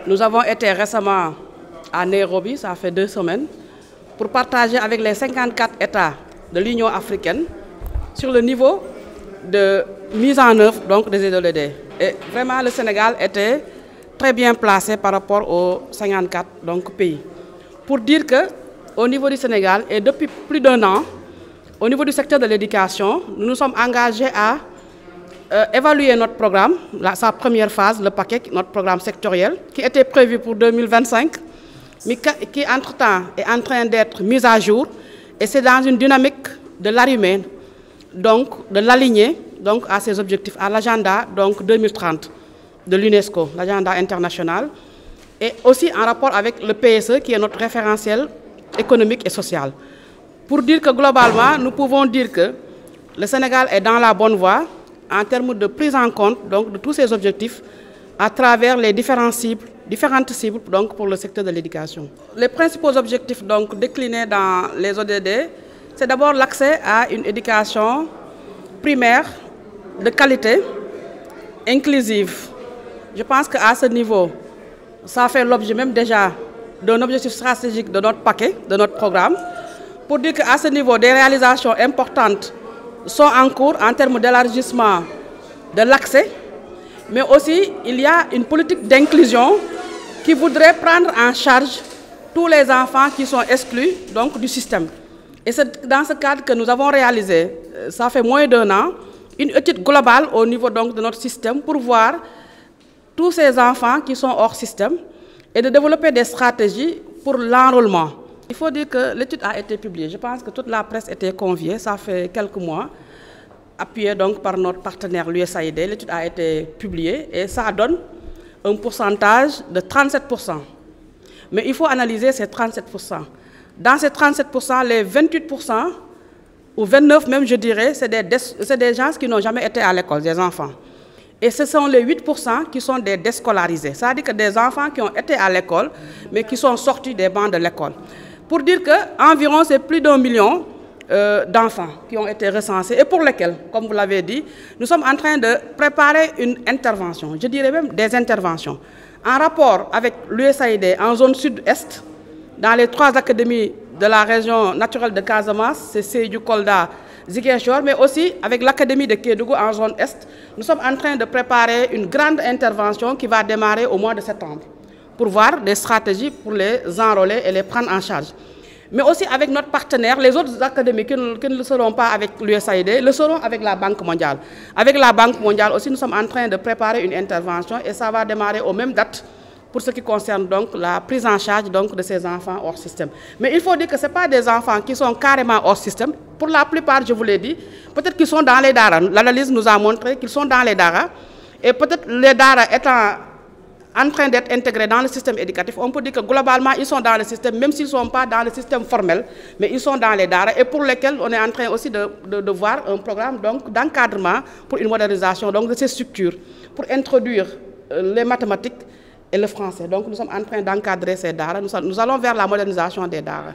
Nous avons été récemment à Nairobi, ça fait 2 semaines, pour partager avec les 54 États de l'Union africaine sur le niveau de mise en œuvre donc, des ODD. Et vraiment, le Sénégal était très bien placé par rapport aux 54 pays. Pour dire qu'au niveau du Sénégal, et depuis plus d'1 an, au niveau du secteur de l'éducation, nous nous sommes engagés à évaluer notre programme, sa première phase, le paquet, notre programme sectoriel, qui était prévu pour 2025, mais qui entre-temps est en train d'être mis à jour, et c'est dans une dynamique de l'arrimer, donc de l'aligner donc, à ces objectifs, à l'agenda 2030 de l'UNESCO, l'agenda international, et aussi en rapport avec le PSE, qui est notre référentiel économique et social. Pour dire que globalement, nous pouvons dire que le Sénégal est dans la bonne voie, en termes de prise en compte donc, de tous ces objectifs à travers les différentes cibles donc, pour le secteur de l'éducation. Les principaux objectifs donc, déclinés dans les ODD, c'est d'abord l'accès à une éducation primaire de qualité, inclusive. Je pense qu'à ce niveau, ça fait l'objet même déjà d'un objectif stratégique de notre paquet, de notre programme, pour dire qu'à ce niveau, des réalisations importantes sont en cours en termes d'élargissement de l'accès, mais aussi il y a une politique d'inclusion qui voudrait prendre en charge tous les enfants qui sont exclus donc, du système. Et c'est dans ce cadre que nous avons réalisé, ça fait moins d'1 an, une étude globale au niveau donc, de notre système pour voir tous ces enfants qui sont hors système et de développer des stratégies pour l'enrôlement. Il faut dire que l'étude a été publiée. Je pense que toute la presse était conviée, ça fait quelques mois, appuyée donc par notre partenaire l'USAID. L'étude a été publiée et ça donne un pourcentage de 37%. Mais il faut analyser ces 37%. Dans ces 37%, les 28%, ou 29% même je dirais, c'est des gens qui n'ont jamais été à l'école, des enfants. Et ce sont les 8% qui sont des déscolarisés. C'est-à-dire que des enfants qui ont été à l'école, mais qui sont sortis des bancs de l'école. Pour dire qu'environ c'est plus d'1 million d'enfants qui ont été recensés et pour lesquels, comme vous l'avez dit, nous sommes en train de préparer une intervention, je dirais même des interventions, en rapport avec l'USAID en zone sud-est, dans les 3 académies de la région naturelle de Casamance, c'est Sédhiou, Kolda, Ziguinchor, mais aussi avec l'académie de Kédougou en zone est, nous sommes en train de préparer une grande intervention qui va démarrer au mois de septembre, pour voir des stratégies pour les enrôler et les prendre en charge. Mais aussi avec notre partenaire, les autres académies qui ne le seront pas avec l'USAID, le seront avec la Banque mondiale. Avec la Banque mondiale aussi, nous sommes en train de préparer une intervention et ça va démarrer aux mêmes dates pour ce qui concerne donc la prise en charge donc, de ces enfants hors système. Mais il faut dire que ce pas des enfants qui sont carrément hors système. Pour la plupart, je vous l'ai dit, peut-être qu'ils sont dans les daras. L'analyse nous a montré qu'ils sont dans les daras. Et peut-être les daras étant en train d'être intégrés dans le système éducatif, on peut dire que globalement, ils sont dans le système, même s'ils ne sont pas dans le système formel, mais ils sont dans les daras et pour lesquels on est en train aussi de voir un programme d'encadrement pour une modernisation donc, de ces structures, pour introduire les mathématiques et le français. Donc nous sommes en train d'encadrer ces daras, nous allons vers la modernisation des daras.